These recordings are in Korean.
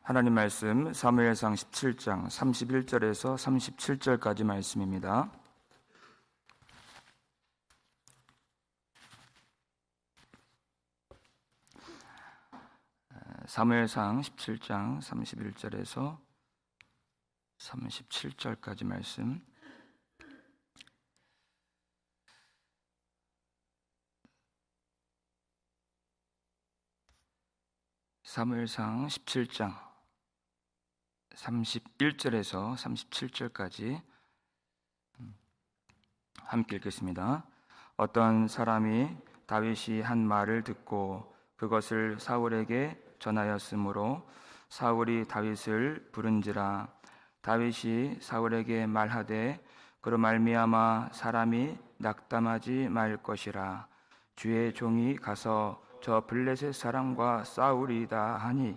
하나님 말씀 사무엘상 17장 31절에서 37절까지 말씀입니다. 사무엘상 17장 31절에서 37절까지 말씀. 사무엘상 17장 31절에서 37절까지 함께 읽겠습니다. 어떤 사람이 다윗이 한 말을 듣고 그것을 사울에게 전하였으므로 사울이 다윗을 부른지라. 다윗이 사울에게 말하되 그로 말미암아 사람이 낙담하지 말 것이라. 주의 종이 가서 저 블레셋 사람과 싸우리이다 하니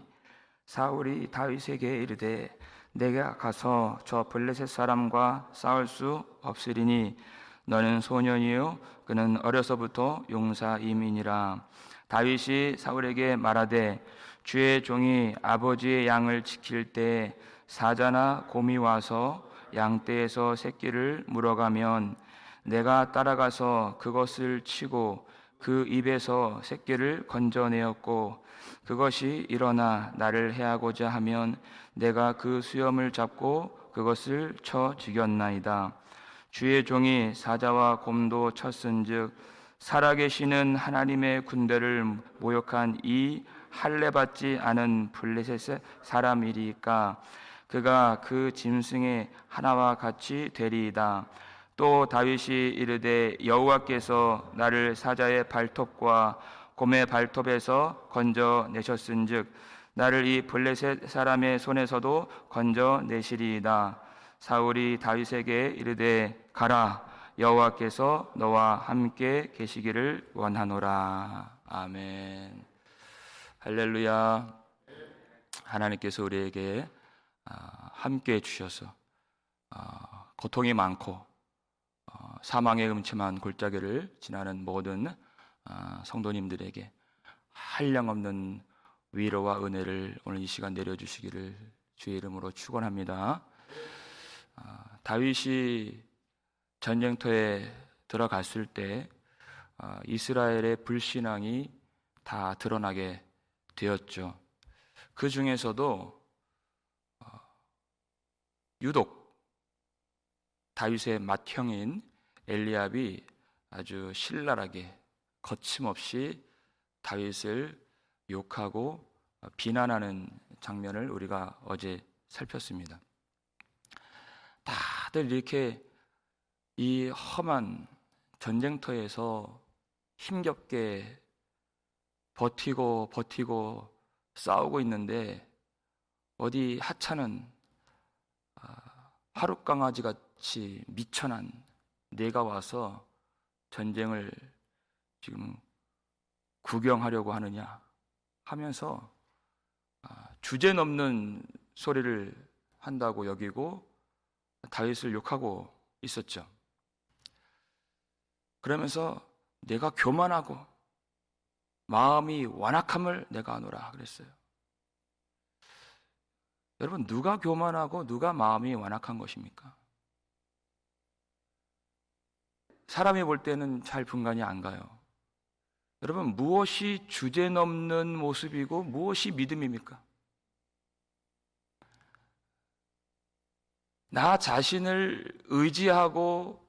사울이 다윗에게 이르되 내가 가서 저 블레셋 사람과 싸울 수 없으리니 너는 소년이요 그는 어려서부터 용사임이니라. 다윗이 사울에게 말하되 주의 종이 아버지의 양을 지킬 때 사자나 곰이 와서 양떼에서 새끼를 물어가면 내가 따라가서 그것을 치고 그 입에서 새끼를 건져내었고 그것이 일어나 나를 해하고자 하면 내가 그 수염을 잡고 그것을 쳐 죽였나이다. 주의 종이 사자와 곰도 쳤은즉 살아계시는 하나님의 군대를 모욕한 이 할례받지 않은 블레셋 사람이리까 그가 그 짐승의 하나와 같이 되리이다. 또 다윗이 이르되 여호와께서 나를 사자의 발톱과 곰의 발톱에서 건져내셨은즉 나를 이 블레셋 사람의 손에서도 건져내시리이다. 사울이 다윗에게 이르되 가라 여호와께서 너와 함께 계시기를 원하노라. 아멘. 할렐루야. 하나님께서 우리에게 함께 해주셔서 고통이 많고 사망의 음침한 골짜기를 지나는 모든 성도님들에게 한량없는 위로와 은혜를 오늘 이 시간 내려주시기를 주의 이름으로 축원합니다. 다윗이 전쟁터에 들어갔을 때 이스라엘의 불신앙이 다 드러나게 되었죠. 그 중에서도 유독 다윗의 맏형인 엘리압이 아주 신랄하게 거침없이 다윗을 욕하고 비난하는 장면을 우리가 어제 살폈습니다. 다들 이렇게 이 험한 전쟁터에서 힘겹게 버티고 싸우고 있는데 어디 하찮은 하룻강아지 같이 미천한 내가 와서 전쟁을 지금 구경하려고 하느냐 하면서 주제넘는 소리를 한다고 여기고 다윗을 욕하고 있었죠. 그러면서 내가 교만하고 마음이 완악함을 내가 아노라 그랬어요. 여러분, 누가 교만하고 누가 마음이 완악한 것입니까? 사람이 볼 때는 잘 분간이 안 가요. 여러분, 무엇이 주제넘는 모습이고 무엇이 믿음입니까? 나 자신을 의지하고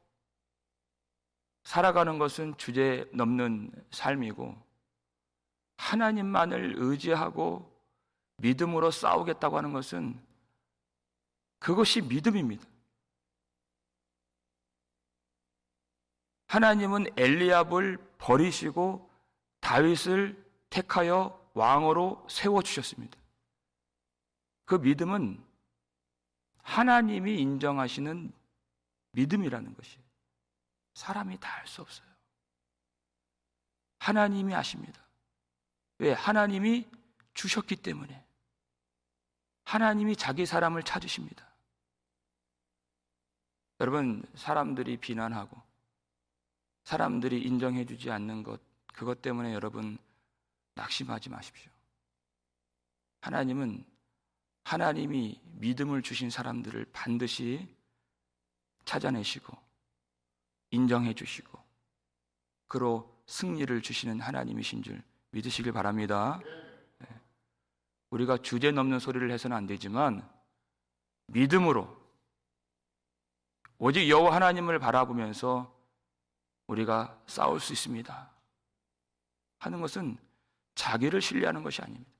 살아가는 것은 주제넘는 삶이고 하나님만을 의지하고 믿음으로 싸우겠다고 하는 것은 그것이 믿음입니다. 하나님은 엘리압을 버리시고 다윗을 택하여 왕으로 세워주셨습니다. 그 믿음은 하나님이 인정하시는 믿음이라는 것이에요. 사람이 다 할 수 없어요. 하나님이 아십니다. 왜? 하나님이 주셨기 때문에. 하나님이 자기 사람을 찾으십니다. 여러분, 사람들이 비난하고 사람들이 인정해주지 않는 것, 그것 때문에 여러분 낙심하지 마십시오. 하나님은 하나님이 믿음을 주신 사람들을 반드시 찾아내시고 인정해 주시고 그로 승리를 주시는 하나님이신 줄 믿으시길 바랍니다. 우리가 주제 넘는 소리를 해서는 안 되지만 믿음으로 오직 여호와 하나님을 바라보면서 우리가 싸울 수 있습니다 하는 것은 자기를 신뢰하는 것이 아닙니다.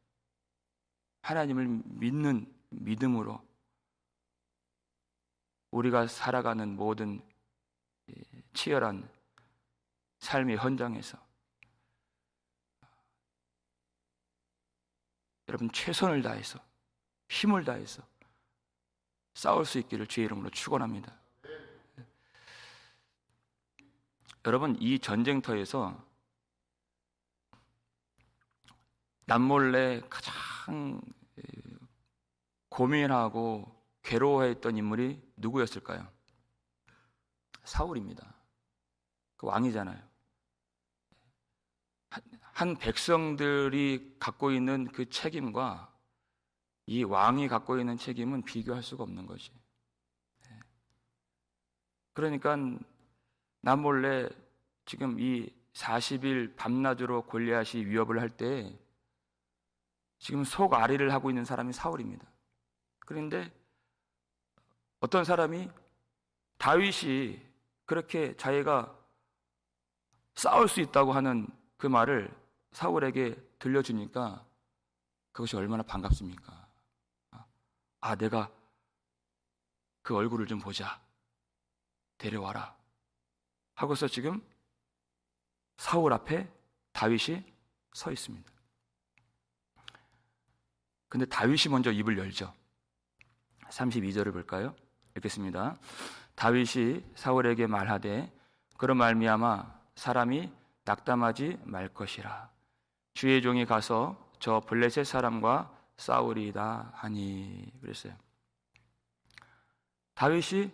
하나님을 믿는 믿음으로 우리가 살아가는 모든 치열한 삶의 현장에서 여러분 최선을 다해서 힘을 다해서 싸울 수 있기를 주의 이름으로 축원합니다. 여러분 이 전쟁터에서 남몰래 가장 고민하고 괴로워했던 인물이 누구였을까요? 사울입니다. 그 왕이잖아요. 한 백성들이 갖고 있는 그 책임과 이 왕이 갖고 있는 책임은 비교할 수가 없는 것이. 그러니까 남몰래 지금 이 40일 밤낮으로 골리앗이 위협을 할 때 지금 속앓이를 하고 있는 사람이 사울입니다. 그런데 어떤 사람이 다윗이 그렇게 자기가 싸울 수 있다고 하는 그 말을 사울에게 들려주니까 그것이 얼마나 반갑습니까? 아, 내가 그 얼굴을 좀 보자. 데려와라. 하고서 지금 사울 앞에 다윗이 서 있습니다. 근데 다윗이 먼저 입을 열죠. 32절을 볼까요? 읽겠습니다. 다윗이 사울에게 말하되 그런 말미암아 사람이 낙담하지 말 것이라. 주의 종이 가서 저 블레셋 사람과 싸우리이다 하니. 그랬어요. 다윗이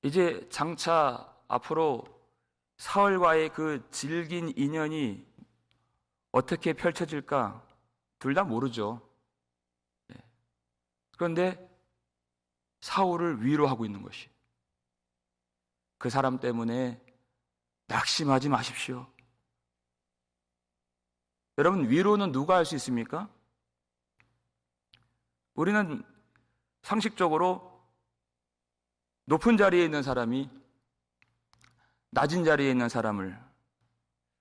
이제 장차 앞으로 사울과의 그 질긴 인연이 어떻게 펼쳐질까 둘 다 모르죠. 그런데 사울을 위로하고 있는 것이, 그 사람 때문에 낙심하지 마십시오. 여러분, 위로는 누가 할 수 있습니까? 우리는 상식적으로 높은 자리에 있는 사람이 낮은 자리에 있는 사람을,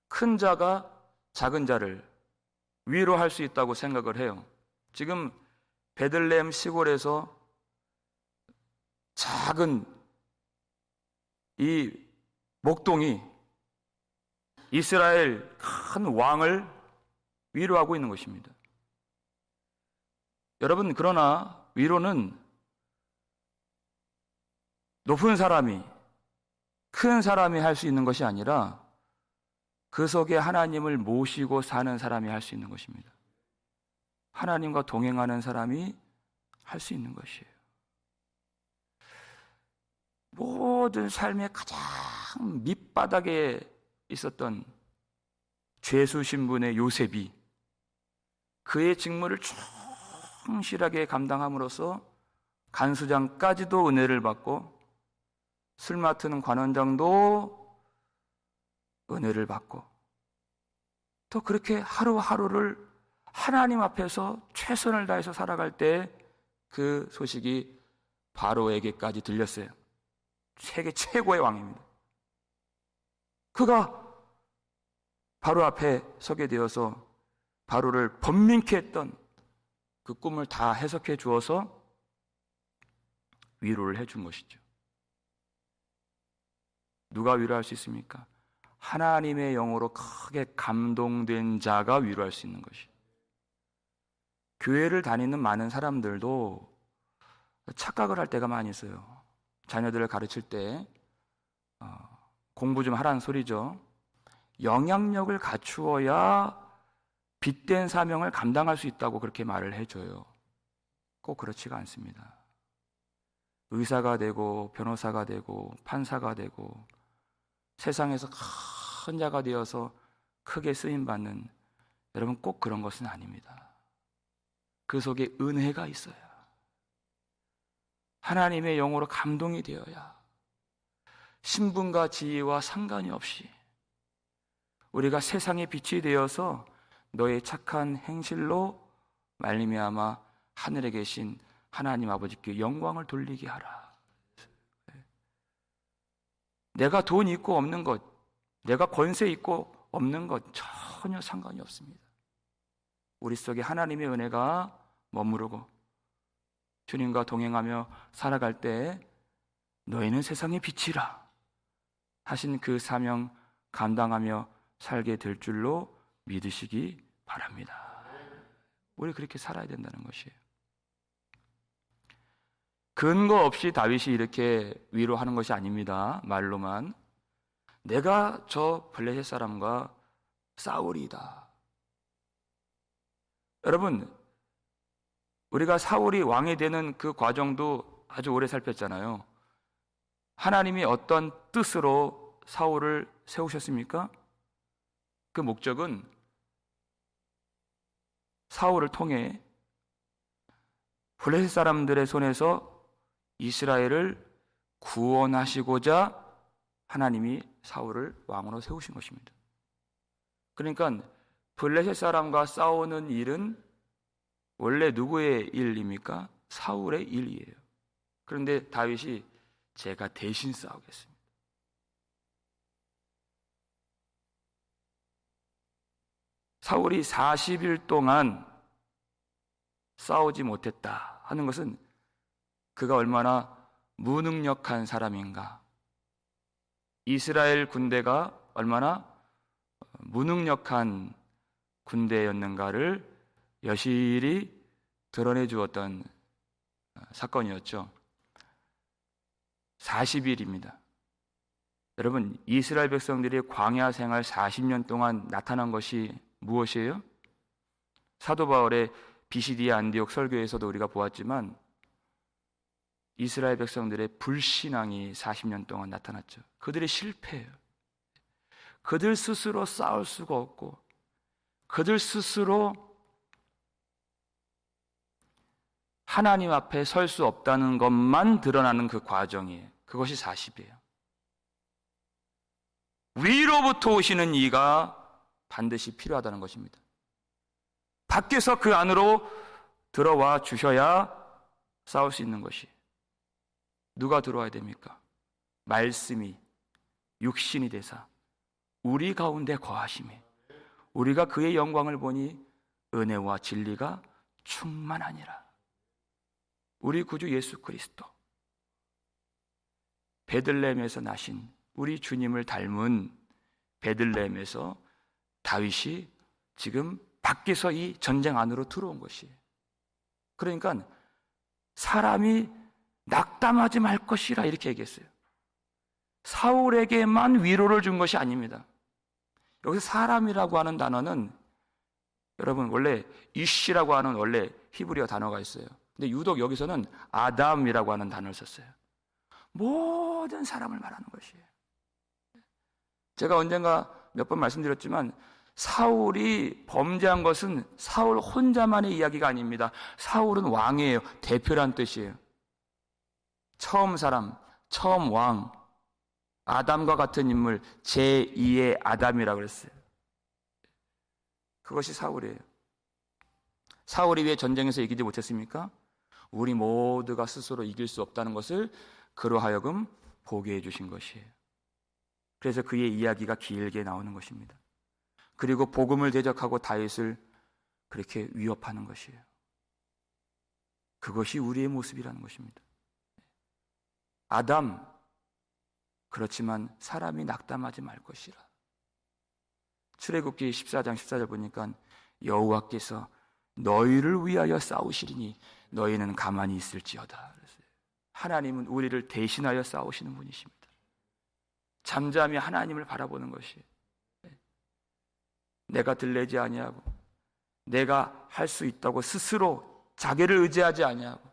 큰 자가 작은 자를 위로할 수 있다고 생각을 해요. 지금 베들레헴 시골에서 작은 이 목동이 이스라엘 큰 왕을 위로하고 있는 것입니다. 여러분, 그러나 위로는 높은 사람이, 큰 사람이 할 수 있는 것이 아니라 그 속에 하나님을 모시고 사는 사람이 할 수 있는 것입니다. 하나님과 동행하는 사람이 할 수 있는 것이에요. 모든 삶의 가장 밑바닥에 있었던 죄수 신분의 요셉이 그의 직무를 충실하게 감당함으로써 간수장까지도 은혜를 받고 술 맡은 관원장도 은혜를 받고 또 그렇게 하루하루를 하나님 앞에서 최선을 다해서 살아갈 때 그 소식이 바로에게까지 들렸어요. 세계 최고의 왕입니다. 그가 바로 앞에 서게 되어서 바로를 번민케 했던 그 꿈을 다 해석해 주어서 위로를 해준 것이죠. 누가 위로할 수 있습니까? 하나님의 영으로 크게 감동된 자가 위로할 수 있는 것이. 교회를 다니는 많은 사람들도 착각을 할 때가 많이 있어요. 자녀들을 가르칠 때 공부 좀 하라는 소리죠. 영향력을 갖추어야 빚된 사명을 감당할 수 있다고 그렇게 말을 해줘요. 꼭 그렇지가 않습니다. 의사가 되고 변호사가 되고 판사가 되고 세상에서 큰 자가 되어서 크게 쓰임받는, 여러분 꼭 그런 것은 아닙니다. 그 속에 은혜가 있어야, 하나님의 영으로 감동이 되어야, 신분과 지위와 상관이 없이 우리가 세상의 빛이 되어서 너의 착한 행실로 말미암아 하늘에 계신 하나님 아버지께 영광을 돌리게 하라. 내가 돈 있고 없는 것, 내가 권세 있고 없는 것 전혀 상관이 없습니다. 우리 속에 하나님의 은혜가 머무르고 주님과 동행하며 살아갈 때 너희는 세상의 빛이라 하신 그 사명 감당하며 살게 될 줄로 믿으시기 바랍니다. 우리 그렇게 살아야 된다는 것이에요. 근거 없이 다윗이 이렇게 위로하는 것이 아닙니다. 말로만 내가 저 블레셋 사람과 싸우리이다. 여러분, 우리가 사울이 왕이 되는 그 과정도 아주 오래 살폈잖아요. 하나님이 어떤 뜻으로 사울을 세우셨습니까? 그 목적은 사울을 통해 블레셋 사람들의 손에서 이스라엘을 구원하시고자 하나님이 사울을 왕으로 세우신 것입니다. 그러니까 블레셋 사람과 싸우는 일은 원래 누구의 일입니까? 사울의 일이에요. 그런데 다윗이 제가 대신 싸우겠습니다. 사울이 40일 동안 싸우지 못했다 하는 것은 그가 얼마나 무능력한 사람인가, 이스라엘 군대가 얼마나 무능력한 군대였는가를 여실히 드러내 주었던 사건이었죠. 40일입니다. 여러분, 이스라엘 백성들이 광야 생활 40년 동안 나타난 것이 무엇이에요? 사도 바울의 비시디아 안디옥 설교에서도 우리가 보았지만 이스라엘 백성들의 불신앙이 40년 동안 나타났죠. 그들의 실패예요. 그들 스스로 싸울 수가 없고 그들 스스로 하나님 앞에 설 수 없다는 것만 드러나는 그 과정이에요. 그것이 40이에요. 위로부터 오시는 이가 반드시 필요하다는 것입니다. 밖에서 그 안으로 들어와 주셔야 싸울 수 있는 것이. 누가 들어와야 됩니까? 말씀이 육신이 되사 우리 가운데 거하심에 우리가 그의 영광을 보니 은혜와 진리가 충만하니라. 우리 구주 예수 그리스도, 베들레헴에서 나신 우리 주님을 닮은 베들레헴에서 다윗이 지금 밖에서 이 전쟁 안으로 들어온 것이에요. 그러니까 사람이 낙담하지 말 것이라 이렇게 얘기했어요. 사울에게만 위로를 준 것이 아닙니다. 여기서 사람이라고 하는 단어는 여러분 원래 이쉬라고 하는 원래 히브리어 단어가 있어요. 근데 유독 여기서는 아담이라고 하는 단어를 썼어요. 모든 사람을 말하는 것이에요. 제가 언젠가 몇 번 말씀드렸지만 사울이 범죄한 것은 사울 혼자만의 이야기가 아닙니다. 사울은 왕이에요. 대표란 뜻이에요. 처음 사람, 처음 왕, 아담과 같은 인물, 제2의 아담이라고 그랬어요. 그것이 사울이에요. 사울이 왜 전쟁에서 이기지 못했습니까? 우리 모두가 스스로 이길 수 없다는 것을 그로 하여금 보게 해주신 것이에요. 그래서 그의 이야기가 길게 나오는 것입니다. 그리고 복음을 대적하고 다윗을 그렇게 위협하는 것이에요. 그것이 우리의 모습이라는 것입니다. 아담, 그렇지만 사람이 낙담하지 말 것이라. 출애굽기 14장 14절 보니까 여호와께서 너희를 위하여 싸우시리니 너희는 가만히 있을지어다. 하나님은 우리를 대신하여 싸우시는 분이십니다. 잠잠히 하나님을 바라보는 것이, 내가 들레지 아니하고 내가 할 수 있다고 스스로 자기를 의지하지 아니하고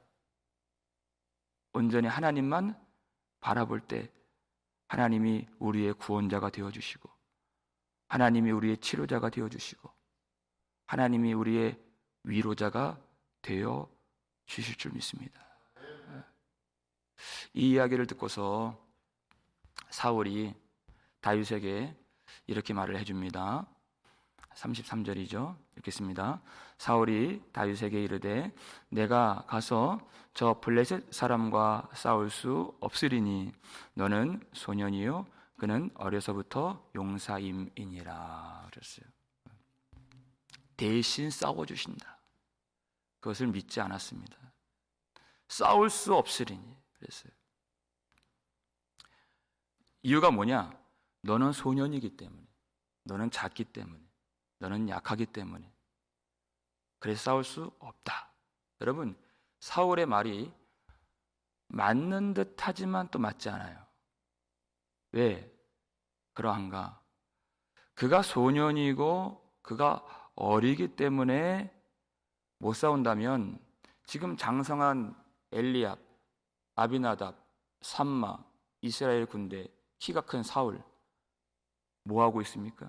온전히 하나님만 바라볼 때 하나님이 우리의 구원자가 되어주시고 하나님이 우리의 치료자가 되어주시고 하나님이 우리의 위로자가 되어 주실 줄 믿습니다. 이 이야기를 듣고서 사울이 다윗에게 이렇게 말을 해줍니다. 33절이죠. 읽겠습니다. 사울이 다윗에게 이르되 내가 가서 저 블레셋 사람과 싸울 수 없으리니 너는 소년이요 그는 어려서부터 용사임이니라 그랬어요. 대신 싸워주신다. 그것을 믿지 않았습니다. 싸울 수 없으리니 그랬어요. 이유가 뭐냐? 너는 소년이기 때문에, 너는 작기 때문에, 너는 약하기 때문에 그래서 싸울 수 없다. 여러분, 사울의 말이 맞는 듯 하지만 또 맞지 않아요. 왜 그러한가? 그가 소년이고 그가 어리기 때문에 못 싸운다면 지금 장성한 엘리압, 아비나답, 삼마, 이스라엘 군대, 키가 큰 사울 뭐 하고 있습니까?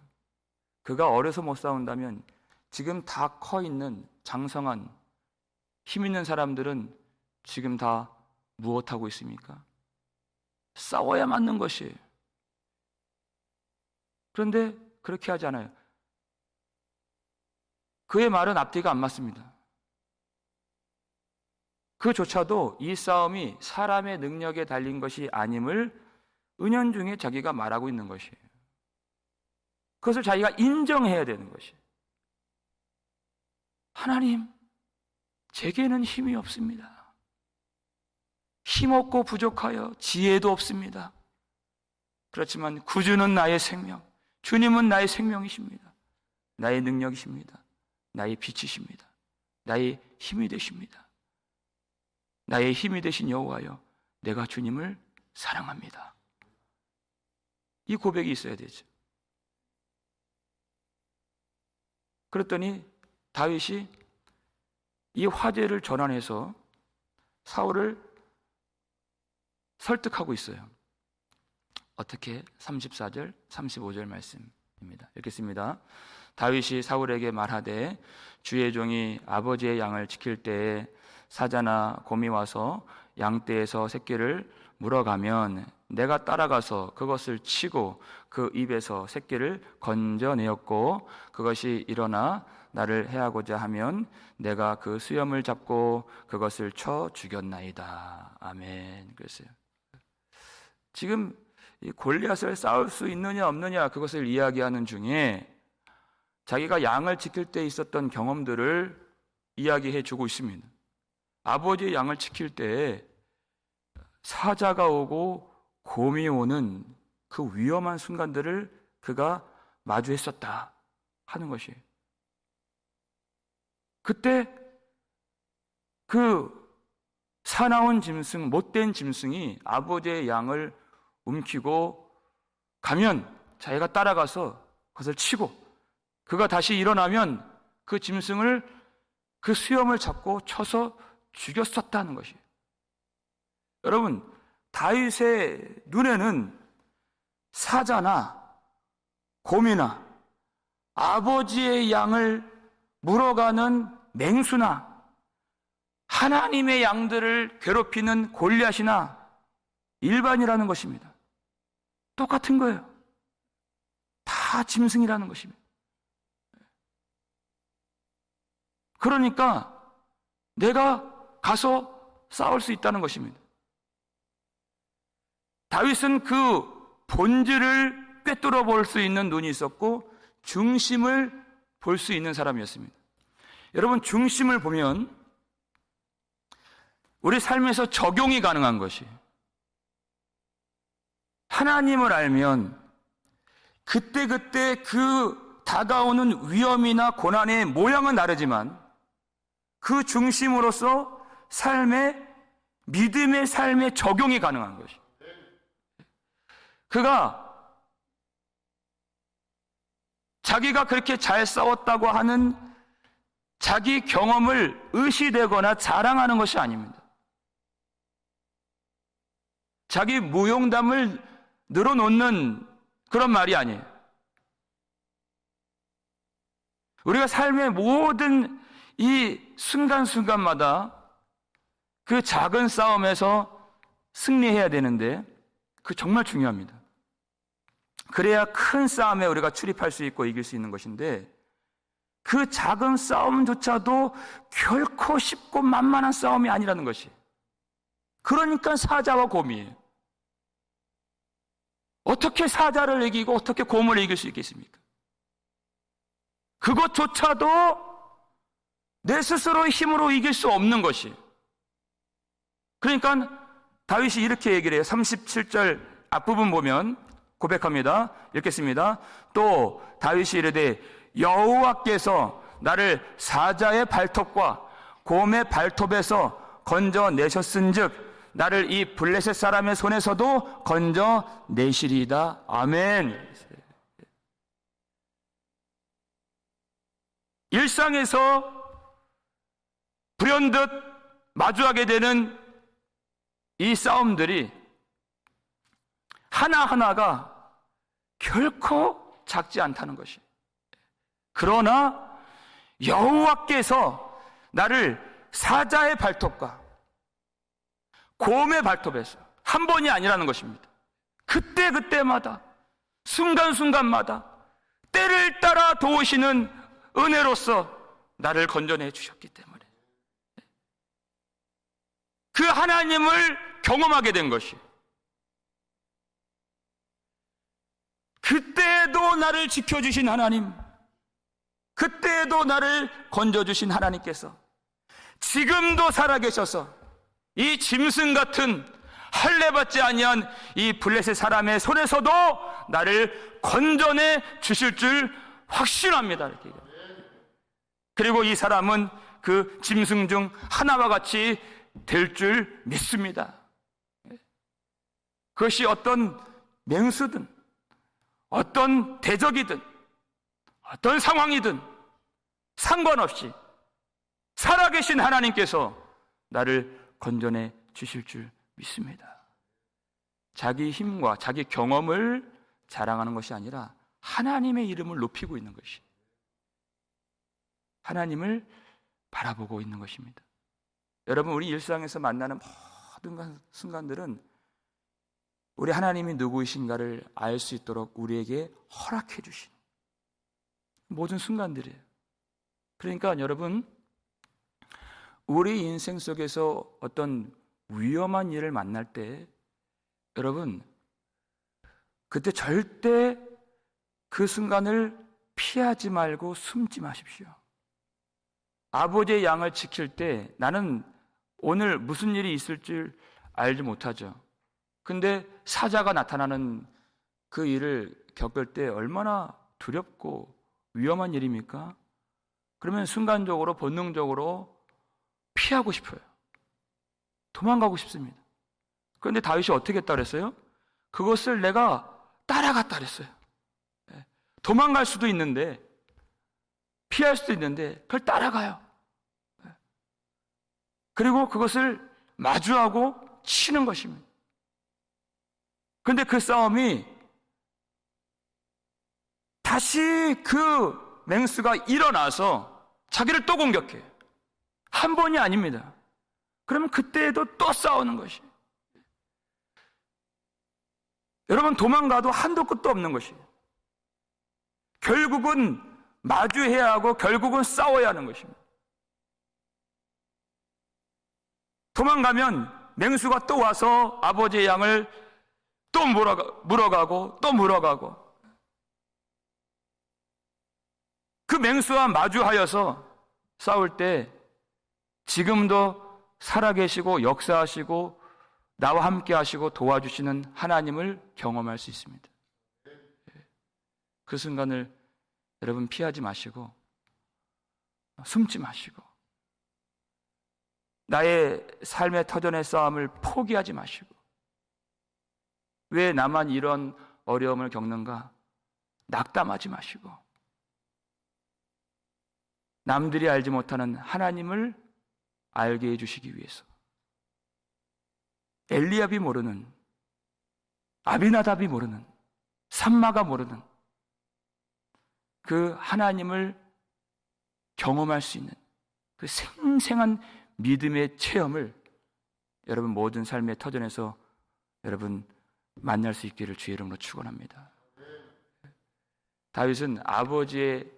그가 어려서 못 싸운다면 지금 다 커 있는 장성한 힘 있는 사람들은 지금 다 무엇하고 있습니까? 싸워야 맞는 것이에요. 그런데 그렇게 하지 않아요. 그의 말은 앞뒤가 안 맞습니다. 그조차도 이 싸움이 사람의 능력에 달린 것이 아님을 은연중에 자기가 말하고 있는 것이에요. 그것을 자기가 인정해야 되는 것이에요. 하나님, 제게는 힘이 없습니다. 힘없고 부족하여 지혜도 없습니다. 그렇지만 구주는 나의 생명, 주님은 나의 생명이십니다. 나의 능력이십니다. 나의 빛이십니다. 나의 힘이 되십니다. 나의 힘이 되신 여호와여, 내가 주님을 사랑합니다. 이 고백이 있어야 되죠. 그랬더니 다윗이 이 화제를 전환해서 사울을 설득하고 있어요. 어떻게? 34절, 35절 말씀입니다. 읽겠습니다. 다윗이 사울에게 말하되 주의 종이 아버지의 양을 지킬 때에 사자나 곰이 와서 양떼에서 새끼를 물어가면 내가 따라가서 그것을 치고 그 입에서 새끼를 건져내었고 그것이 일어나 나를 해하고자 하면 내가 그 수염을 잡고 그것을 쳐 죽였나이다. 아멘. 그랬어요. 지금 이 골리앗을 싸울 수 있느냐 없느냐 그것을 이야기하는 중에 자기가 양을 지킬 때 있었던 경험들을 이야기해 주고 있습니다. 아버지의 양을 지킬 때 사자가 오고 곰이 오는 그 위험한 순간들을 그가 마주했었다 하는 것이에요. 그때 그 사나운 짐승, 못된 짐승이 아버지의 양을 움키고 가면 자기가 따라가서 그것을 치고 그가 다시 일어나면 그 짐승을 그 수염을 잡고 쳐서 죽였었다는 것이에요. 여러분, 다윗의 눈에는 사자나 곰이나 아버지의 양을 물어가는 맹수나 하나님의 양들을 괴롭히는 골리앗이나 일반이라는 것입니다. 똑같은 거예요. 다 짐승이라는 것입니다. 그러니까 내가 가서 싸울 수 있다는 것입니다. 다윗은 그 본질을 꿰뚫어 볼 수 있는 눈이 있었고 중심을 볼 수 있는 사람이었습니다. 여러분, 중심을 보면 우리 삶에서 적용이 가능한 것이에요. 하나님을 알면 그때그때 그 다가오는 위험이나 고난의 모양은 다르지만 그 중심으로서 믿음의 삶에 적용이 가능한 것이에요. 그가 자기가 그렇게 잘 싸웠다고 하는 자기 경험을 의시되거나 자랑하는 것이 아닙니다. 자기 무용담을 늘어놓는 그런 말이 아니에요. 우리가 삶의 모든 이 순간순간마다 그 작은 싸움에서 승리해야 되는데, 그 정말 중요합니다. 그래야 큰 싸움에 우리가 출입할 수 있고 이길 수 있는 것인데, 그 작은 싸움조차도 결코 쉽고 만만한 싸움이 아니라는 것이. 그러니까 사자와 곰이에요. 어떻게 사자를 이기고 어떻게 곰을 이길 수 있겠습니까? 그것조차도 내 스스로의 힘으로 이길 수 없는 것이. 그러니까 다윗이 이렇게 얘기를 해요. 37절 앞부분 보면 고백합니다. 읽겠습니다. 또 다윗이 이르되 여호와께서 나를 사자의 발톱과 곰의 발톱에서 건져내셨은즉 나를 이 블레셋 사람의 손에서도 건져내시리이다. 아멘. 일상에서 불현듯 마주하게 되는 이 싸움들이 하나하나가 결코 작지 않다는 것이. 그러나 여호와께서 나를 사자의 발톱과 곰의 발톱에서, 한 번이 아니라는 것입니다. 그때그때마다 순간순간마다 때를 따라 도우시는 은혜로서 나를 건져내 주셨기 때문에 그 하나님을 경험하게 된 것이, 그때에도 나를 지켜주신 하나님, 그때에도 나를 건져주신 하나님께서 지금도 살아계셔서 이 짐승 같은 할례받지 아니한 이 블레셋 사람의 손에서도 나를 건져내 주실 줄 확신합니다. 이렇게. 그리고 이 사람은 그 짐승 중 하나와 같이 될 줄 믿습니다. 그것이 어떤 맹수든 어떤 대적이든 어떤 상황이든 상관없이 살아계신 하나님께서 나를 건져내 주실 줄 믿습니다. 자기 힘과 자기 경험을 자랑하는 것이 아니라 하나님의 이름을 높이고 있는 것이, 하나님을 바라보고 있는 것입니다. 여러분, 우리 일상에서 만나는 모든 순간들은 우리 하나님이 누구이신가를 알 수 있도록 우리에게 허락해 주신 모든 순간들이에요. 그러니까 여러분, 우리 인생 속에서 어떤 위험한 일을 만날 때 여러분, 그때 절대 그 순간을 피하지 말고 숨지 마십시오. 아버지의 양을 지킬 때 나는 오늘 무슨 일이 있을 줄 알지 못하죠. 근데 사자가 나타나는 그 일을 겪을 때 얼마나 두렵고 위험한 일입니까? 그러면 순간적으로 본능적으로 피하고 싶어요. 도망가고 싶습니다. 그런데 다윗이 어떻게 했다 그랬어요? 그것을 내가 따라갔다 그랬어요. 도망갈 수도 있는데, 피할 수도 있는데 그걸 따라가요. 그리고 그것을 마주하고 치는 것입니다. 그런데 그 싸움이 다시 그 맹수가 일어나서 자기를 또 공격해요. 한 번이 아닙니다. 그러면 그때에도 또 싸우는 것이. 여러분, 도망가도 한도 끝도 없는 것이에요. 결국은 마주해야 하고 결국은 싸워야 하는 것입니다. 도망가면 맹수가 또 와서 아버지의 양을 또 물어가고 또 물어가고, 그 맹수와 마주하여서 싸울 때 지금도 살아계시고 역사하시고 나와 함께 하시고 도와주시는 하나님을 경험할 수 있습니다. 그 순간을 여러분 피하지 마시고 숨지 마시고 나의 삶의 터전의 싸움을 포기하지 마시고, 왜 나만 이런 어려움을 겪는가 낙담하지 마시고 남들이 알지 못하는 하나님을 알게 해주시기 위해서 엘리압이 모르는, 아비나답이 모르는, 삼마가 모르는 그 하나님을 경험할 수 있는 그 생생한 믿음의 체험을 여러분 모든 삶의 터전에서 여러분 만날 수 있기를 주의 이름으로 축원합니다. 다윗은 아버지의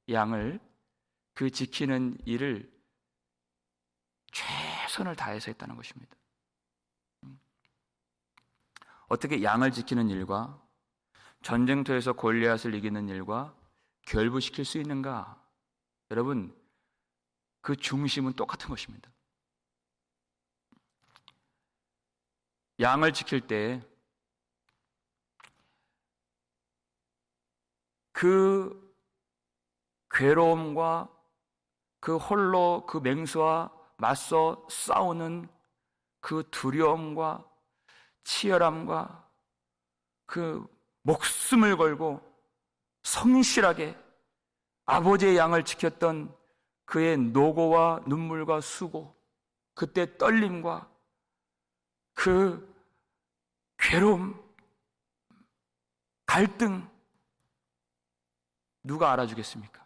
양을 그 지키는 일을 최선을 다해서 했다는 것입니다. 어떻게 양을 지키는 일과 전쟁터에서 골리앗을 이기는 일과 결부시킬 수 있는가? 여러분, 그 중심은 똑같은 것입니다. 양을 지킬 때 그 괴로움과 그 홀로 그 맹수와 맞서 싸우는 그 두려움과 치열함과 그 목숨을 걸고 성실하게 아버지의 양을 지켰던 그의 노고와 눈물과 수고, 그때 떨림과 그 괴로움, 갈등, 누가 알아주겠습니까?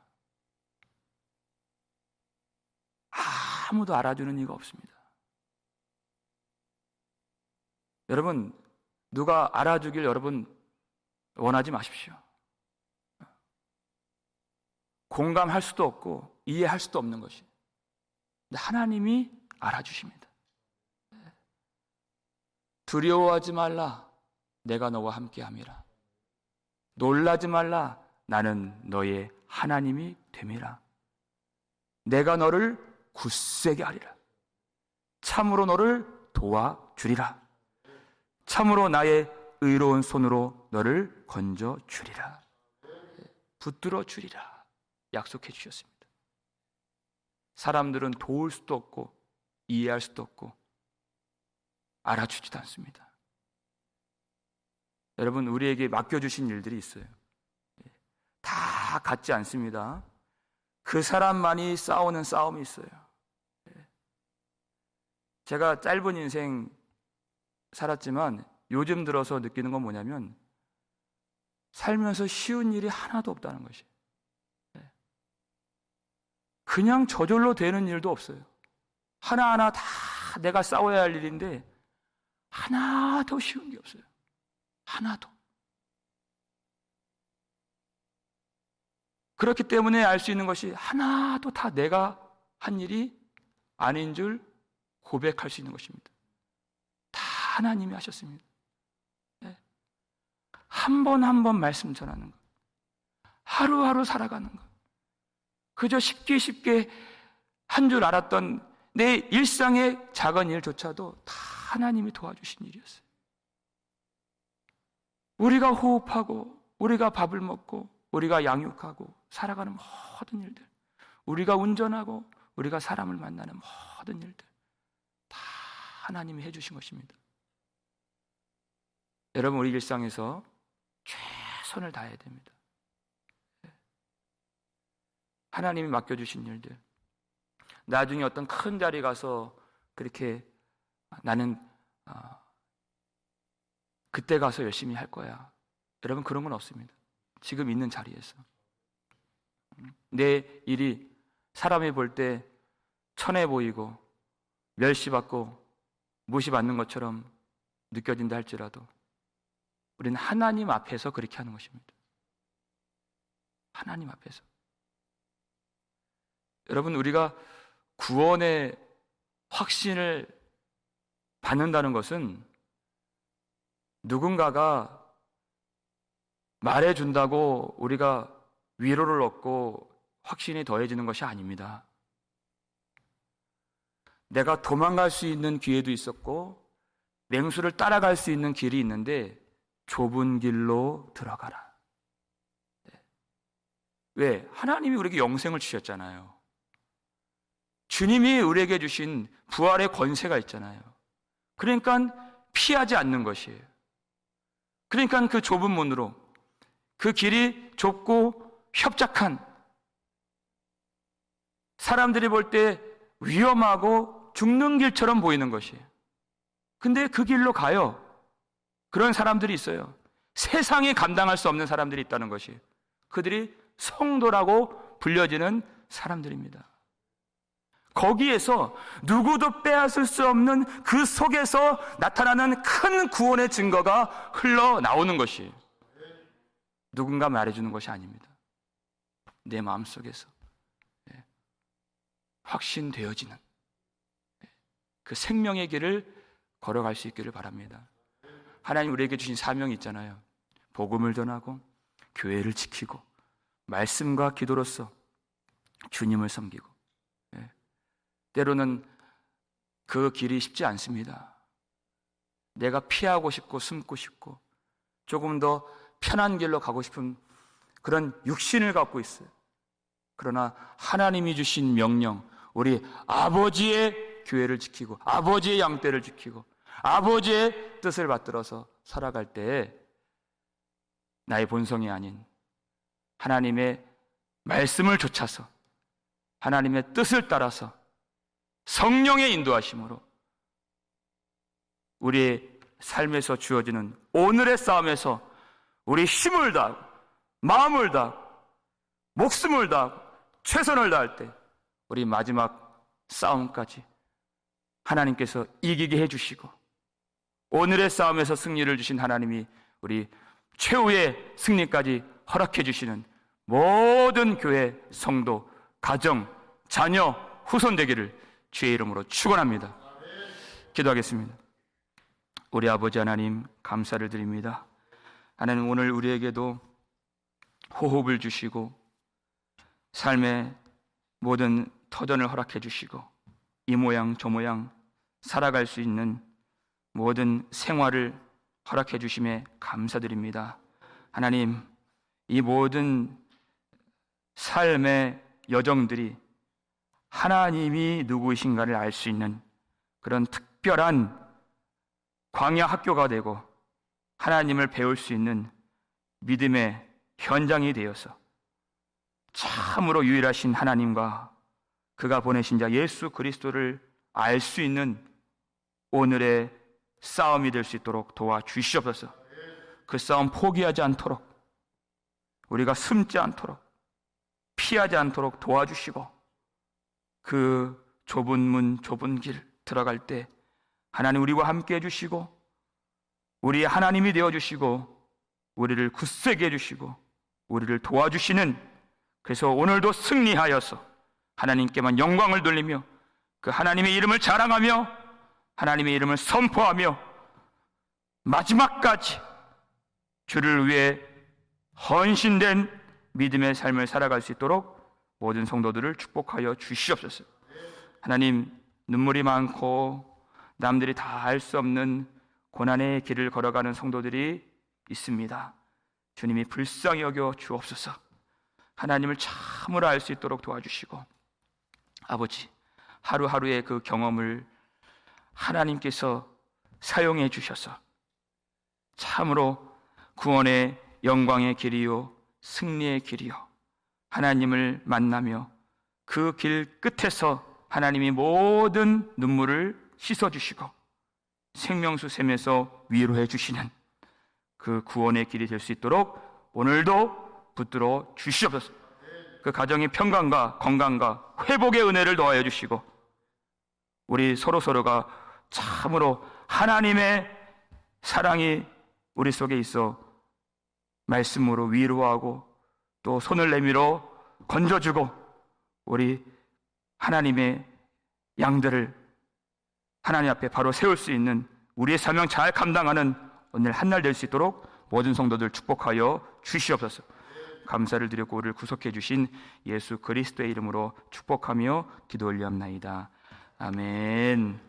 아무도 알아주는 이가 없습니다. 여러분, 누가 알아주길 여러분 원하지 마십시오. 공감할 수도 없고 이해할 수도 없는 것이. 근데 하나님이 알아주십니다. 두려워하지 말라. 내가 너와 함께함이라. 놀라지 말라. 나는 너의 하나님이 됨이라. 내가 너를 굳세게 하리라. 참으로 너를 도와주리라. 참으로 나의 의로운 손으로 너를 건져주리라. 붙들어 주리라. 약속해 주셨습니다. 사람들은 도울 수도 없고 이해할 수도 없고 알아주지도 않습니다. 여러분, 우리에게 맡겨주신 일들이 있어요. 다 같지 않습니다. 그 사람만이 싸우는 싸움이 있어요. 제가 짧은 인생 살았지만 요즘 들어서 느끼는 건 뭐냐면 살면서 쉬운 일이 하나도 없다는 것이. 그냥 저절로 되는 일도 없어요. 하나하나 다 내가 싸워야 할 일인데 하나도 쉬운 게 없어요. 하나도. 그렇기 때문에 알 수 있는 것이 하나도 다 내가 한 일이 아닌 줄 고백할 수 있는 것입니다. 다 하나님이 하셨습니다. 한 번 한 번 말씀 전하는 것, 하루하루 살아가는 것, 그저 쉽게 한 줄 알았던 내 일상의 작은 일조차도 다 하나님이 도와주신 일이었어요. 우리가 호흡하고 우리가 밥을 먹고 우리가 양육하고 살아가는 모든 일들, 우리가 운전하고 우리가 사람을 만나는 모든 일들 다 하나님이 해주신 것입니다. 여러분, 우리 일상에서 최선을 다해야 됩니다. 하나님이 맡겨주신 일들, 나중에 어떤 큰 자리 가서 그렇게 나는 그때 가서 열심히 할 거야. 여러분, 그런 건 없습니다. 지금 있는 자리에서 내 일이 사람이 볼 때 천해 보이고 멸시받고 무시받는 것처럼 느껴진다 할지라도 우리는 하나님 앞에서 그렇게 하는 것입니다. 하나님 앞에서. 여러분, 우리가 구원의 확신을 받는다는 것은 누군가가 말해준다고 우리가 위로를 얻고 확신이 더해지는 것이 아닙니다. 내가 도망갈 수 있는 기회도 있었고 맹수를 따라갈 수 있는 길이 있는데 좁은 길로 들어가라. 왜? 하나님이 우리에게 영생을 주셨잖아요. 주님이 우리에게 주신 부활의 권세가 있잖아요. 그러니까 피하지 않는 것이에요. 그러니까 그 좁은 문으로, 그 길이 좁고 협착한, 사람들이 볼 때 위험하고 죽는 길처럼 보이는 것이에요. 근데 그 길로 가요. 그런 사람들이 있어요. 세상이 감당할 수 없는 사람들이 있다는 것이에요. 그들이 성도라고 불려지는 사람들입니다. 거기에서 누구도 빼앗을 수 없는 그 속에서 나타나는 큰 구원의 증거가 흘러나오는 것이에요. 누군가 말해주는 것이 아닙니다. 내 마음속에서 확신되어지는 그 생명의 길을 걸어갈 수 있기를 바랍니다. 하나님 우리에게 주신 사명이 있잖아요. 복음을 전하고 교회를 지키고 말씀과 기도로서 주님을 섬기고. 때로는 그 길이 쉽지 않습니다. 내가 피하고 싶고 숨고 싶고 조금 더 편한 길로 가고 싶은 그런 육신을 갖고 있어요. 그러나 하나님이 주신 명령, 우리 아버지의 교회를 지키고 아버지의 양떼를 지키고 아버지의 뜻을 받들어서 살아갈 때에 나의 본성이 아닌 하나님의 말씀을 좇아서 하나님의 뜻을 따라서 성령의 인도하심으로 우리의 삶에서 주어지는 오늘의 싸움에서 우리 힘을 다하고 마음을 다하고 목숨을 다하고 최선을 다할 때 우리 마지막 싸움까지 하나님께서 이기게 해주시고 오늘의 싸움에서 승리를 주신 하나님이 우리 최후의 승리까지 허락해 주시는 모든 교회, 성도, 가정, 자녀, 후손 되기를 주의 이름으로 축원합니다. 기도하겠습니다. 우리 아버지 하나님 감사를 드립니다. 하나님 오늘 우리에게도 호흡을 주시고 삶의 모든 터전을 허락해 주시고 이 모양 저 모양 살아갈 수 있는 모든 생활을 허락해 주심에 감사드립니다. 하나님 이 모든 삶의 여정들이 하나님이 누구이신가를 알 수 있는 그런 특별한 광야 학교가 되고 하나님을 배울 수 있는 믿음의 현장이 되어서 참으로 유일하신 하나님과 그가 보내신 자 예수 그리스도를 알 수 있는 오늘의 싸움이 될 수 있도록 도와주시옵소서. 그 싸움 포기하지 않도록 우리가 숨지 않도록 피하지 않도록 도와주시고 그 좁은 문 좁은 길 들어갈 때 하나님 우리와 함께 해주시고 우리의 하나님이 되어주시고 우리를 굳세게 해주시고 우리를 도와주시는 그래서 오늘도 승리하여서 하나님께만 영광을 돌리며 그 하나님의 이름을 자랑하며 하나님의 이름을 선포하며 마지막까지 주를 위해 헌신된 믿음의 삶을 살아갈 수 있도록 모든 성도들을 축복하여 주시옵소서. 하나님 눈물이 많고 남들이 다 알 수 없는 고난의 길을 걸어가는 성도들이 있습니다. 주님이 불쌍히 여겨 주옵소서. 하나님을 참으로 알 수 있도록 도와주시고 아버지 하루하루의 그 경험을 하나님께서 사용해 주셔서 참으로 구원의 영광의 길이요 승리의 길이요 하나님을 만나며 그 길 끝에서 하나님이 모든 눈물을 씻어주시고 생명수 샘에서 위로해 주시는 그 구원의 길이 될 수 있도록 오늘도 붙들어 주시옵소서. 그 가정의 평강과 건강과 회복의 은혜를 더하여 주시고 우리 서로가 참으로 하나님의 사랑이 우리 속에 있어 말씀으로 위로하고 또 손을 내밀어 건져주고 우리 하나님의 양들을 하나님 앞에 바로 세울 수 있는 우리의 사명 잘 감당하는 오늘 한날 될 수 있도록 모든 성도들 축복하여 주시옵소서. 감사를 드렸고 우리를 구속해 주신 예수 그리스도의 이름으로 축복하며 기도 올리옵나이다. 아멘.